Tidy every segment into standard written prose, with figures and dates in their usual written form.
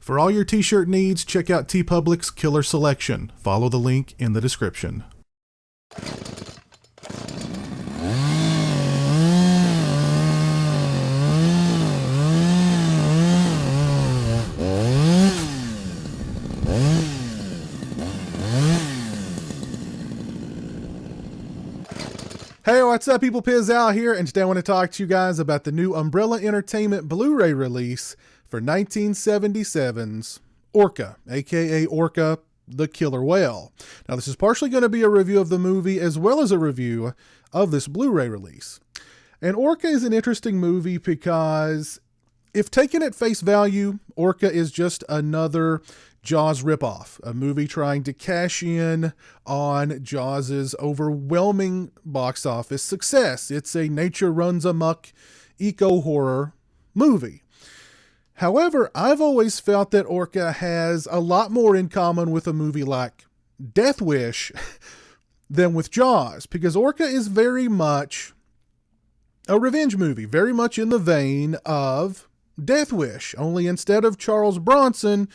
For all your t-shirt needs, check out TeePublic's Killer Selection. Follow the link in the description. Hey, what's up, people? Piz Al here, and today I want to talk to you guys about the new Umbrella Entertainment Blu-ray release for 1977's ORCA, aka ORCA, the Killer Whale. Now, this is partially going to be a review of the movie as well as a review of this Blu-ray release. And ORCA is an interesting movie because, if taken at face value, ORCA is just another Jaws ripoff, a movie trying to cash in on Jaws' overwhelming box office success. It's a nature runs amok eco-horror movie. However, I've always felt that ORCA has a lot more in common with a movie like Death Wish than with Jaws, because ORCA is very much a revenge movie, very much in the vein of Death Wish, only instead of Charles Bronson,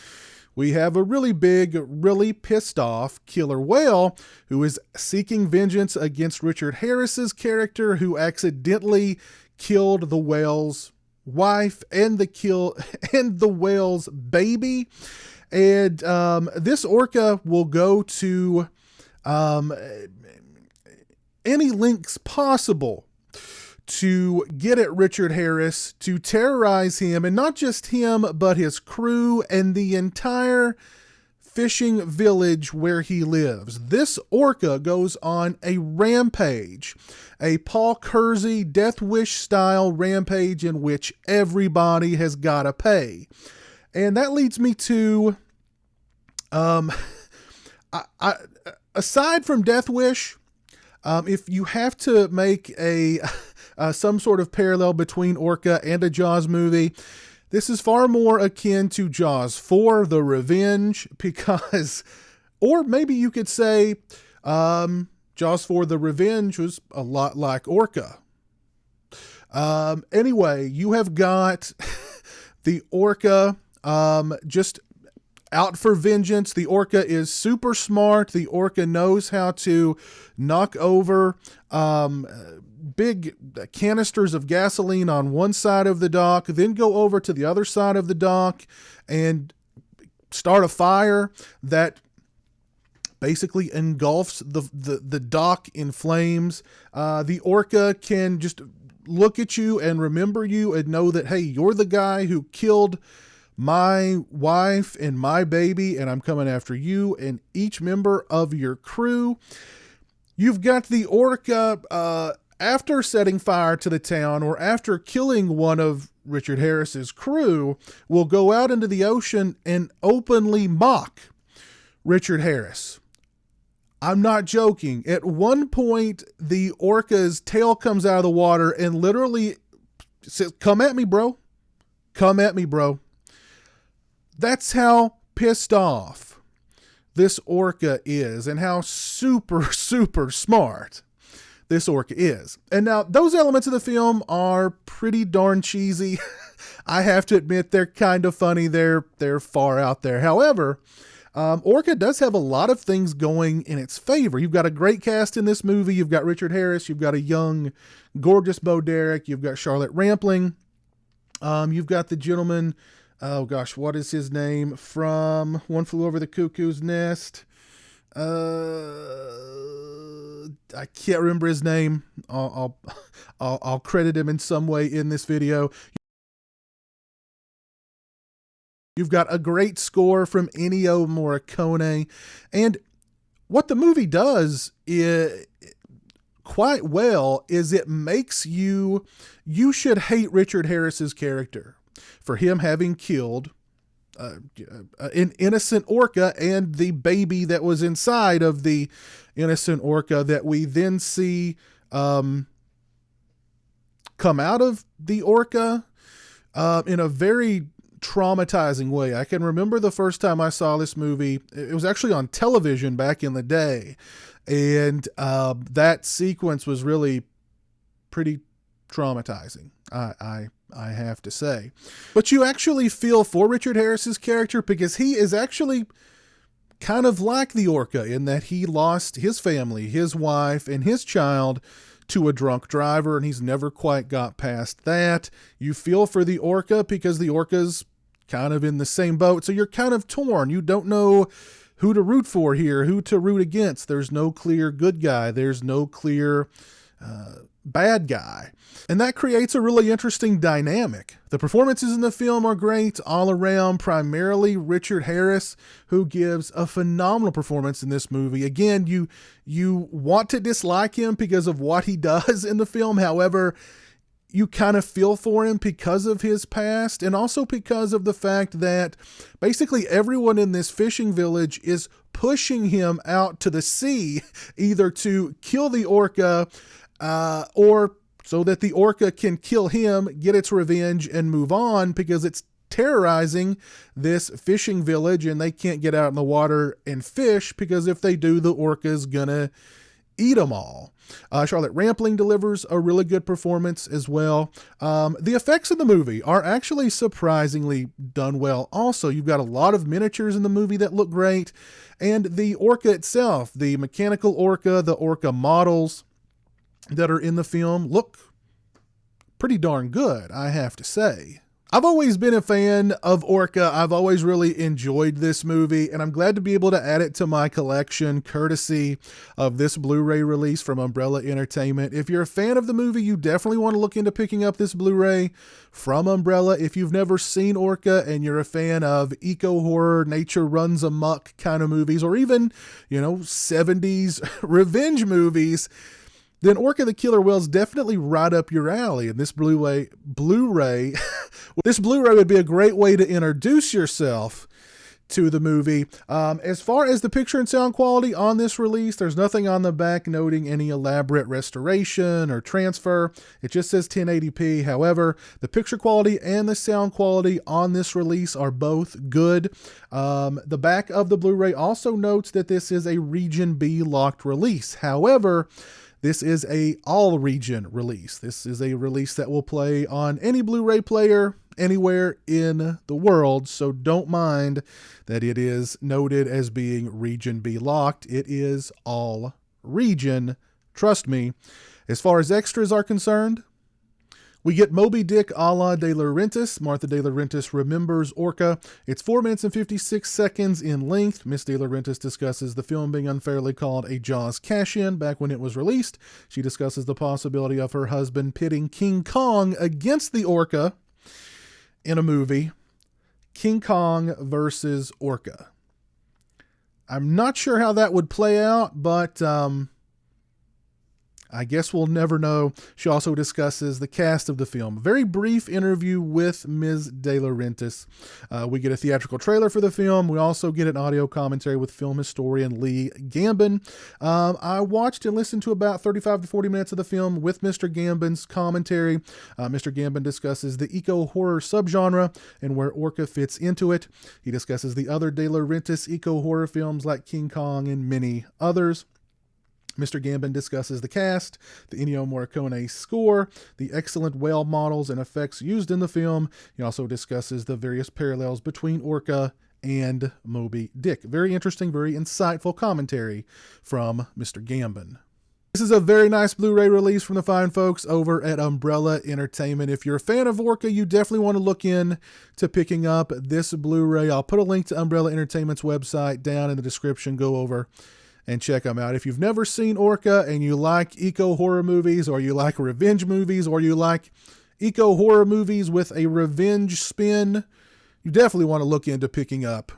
we have a really big, really pissed off killer whale who is seeking vengeance against Richard Harris's character, who accidentally killed the whale's wife and the whale's baby. And this ORCA will go to any lengths possible to get at Richard Harris, to terrorize him, and not just him, but his crew and the entire fishing village where he lives. This ORCA goes on a rampage, a Paul Kersey Death Wish style rampage in which everybody has got to pay. And that leads me to, aside from Death Wish, if you have to make some sort of parallel between ORCA and a Jaws movie, this is far more akin to Jaws 4, The Revenge, because, or maybe you could say, Jaws 4, The Revenge was a lot like ORCA. Anyway, you have got the ORCA, just out for vengeance. The ORCA is super smart. The ORCA knows how to knock over big canisters of gasoline on one side of the dock, then go over to the other side of the dock and start a fire that basically engulfs the dock in flames. The ORCA can just look at you and remember you and know that, hey, you're the guy who killed my wife and my baby, and I'm coming after you and each member of your crew. You've got the ORCA, after setting fire to the town or after killing one of Richard Harris's crew, will go out into the ocean and openly mock Richard Harris. I'm not joking. At one point, the ORCA's tail comes out of the water and literally says, "Come at me, bro. Come at me, bro." That's how pissed off this ORCA is, and how super, super smart this ORCA is. And now, those elements of the film are pretty darn cheesy. I have to admit, they're kind of funny. They're far out there. However, ORCA does have a lot of things going in its favor. You've got a great cast in this movie. You've got Richard Harris. You've got a young, gorgeous Bo Derek. You've got Charlotte Rampling. You've got the gentleman, oh gosh, what is his name from One Flew Over the Cuckoo's Nest? I can't remember his name. I'll credit him in some way in this video. You've got a great score from Ennio Morricone, and what the movie does is quite well is it makes you should hate Richard Harris's character for him having killed an innocent ORCA and the baby that was inside of the innocent ORCA that we then see come out of the ORCA in a very traumatizing way. I can remember the first time I saw this movie. It was actually on television back in the day, and that sequence was really pretty traumatizing. I I have to say. But you actually feel for Richard Harris's character because he is actually kind of like the orca in that he lost his family, his wife, and his child to a drunk driver, and he's never quite got past that. You feel for the orca because the orca's kind of in the same boat, so you're kind of torn. You don't know who to root for here, who to root against. There's no clear good guy. There's no clear bad guy. And that creates a really interesting dynamic. The performances in the film are great all around, primarily Richard Harris, who gives a phenomenal performance in this movie. Again, you want to dislike him because of what he does in the film. However, you kind of feel for him because of his past, and also because of the fact that basically everyone in this fishing village is pushing him out to the sea, either to kill the orca or so that the orca can kill him, get its revenge, and move on, because it's terrorizing this fishing village and they can't get out in the water and fish, because if they do, the orca's gonna eat them all. Charlotte Rampling delivers a really good performance as well. The effects in the movie are actually surprisingly done well. Also, you've got a lot of miniatures in the movie that look great, and the orca itself, the mechanical orca, the orca models that are in the film look pretty darn good, I have to say. I've always been a fan of ORCA. I've always really enjoyed this movie, and I'm glad to be able to add it to my collection courtesy of this Blu-ray release from Umbrella Entertainment. If you're a fan of the movie, you definitely want to look into picking up this Blu-ray from Umbrella. If you've never seen ORCA and you're a fan of eco-horror, nature runs amok kind of movies, or even, 70s revenge movies, then Orca the Killer Whale's definitely right up your alley. And this Blu-ray, this Blu-ray would be a great way to introduce yourself to the movie. As far as the picture and sound quality on this release, there's nothing on the back noting any elaborate restoration or transfer. It just says 1080p. However, the picture quality and the sound quality on this release are both good. The back of the Blu-ray also notes that this is a Region B locked release. However, this is a all-region release. This is a release that will play on any Blu-ray player anywhere in the world, so don't mind that it is noted as being Region B locked. It is all region, trust me. As far as extras are concerned, we get Moby Dick a la De Laurentiis. Martha De Laurentiis remembers Orca. It's 4 minutes and 56 seconds in length. Miss De Laurentiis discusses the film being unfairly called a Jaws cash-in back when it was released. She discusses the possibility of her husband pitting King Kong against the Orca in a movie. King Kong versus Orca. I'm not sure how that would play out, but I guess we'll never know. She also discusses the cast of the film. A very brief interview with Ms. De Laurentiis. We get a theatrical trailer for the film. We also get an audio commentary with film historian Lee Gambin. I watched and listened to about 35 to 40 minutes of the film with Mr. Gambin's commentary. Mr. Gambin discusses the eco-horror subgenre and where Orca fits into it. He discusses the other De Laurentiis eco-horror films like King Kong and many others. Mr. Gambin discusses the cast, the Ennio Morricone score, the excellent whale models and effects used in the film. He also discusses the various parallels between Orca and Moby Dick. Very interesting, very insightful commentary from Mr. Gambin. This is a very nice Blu-ray release from the fine folks over at Umbrella Entertainment. If you're a fan of Orca, you definitely want to look in to picking up this Blu-ray. I'll put a link to Umbrella Entertainment's website down in the description. Go over and check them out. If you've never seen Orca and you like eco-horror movies, or you like revenge movies, or you like eco-horror movies with a revenge spin, you definitely want to look into picking up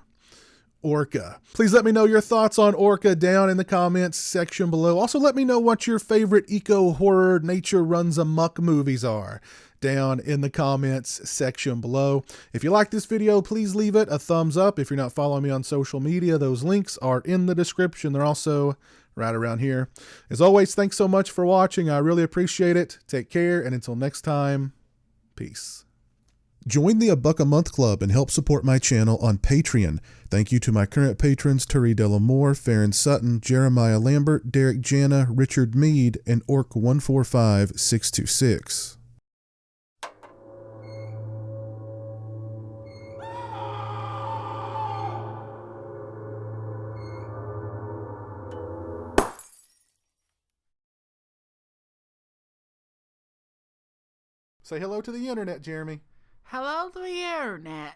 Orca. Please let me know your thoughts on Orca down in the comments section below. Also, let me know what your favorite eco-horror nature runs amok movies are down in the comments section below. If you like this video, please leave it a thumbs up. If you're not following me on social media, those links are in the description. They're also right around here. As always, thanks so much for watching. I really appreciate it. Take care, and until next time, peace. Join the $1 a month club and help support my channel on Patreon. Thank you to my current patrons, Turi Delamore, Farron Sutton, Jeremiah Lambert, Derek Jana, Richard Mead, and Orc145626. Say hello to the internet, Jeremy. Hello to the internet.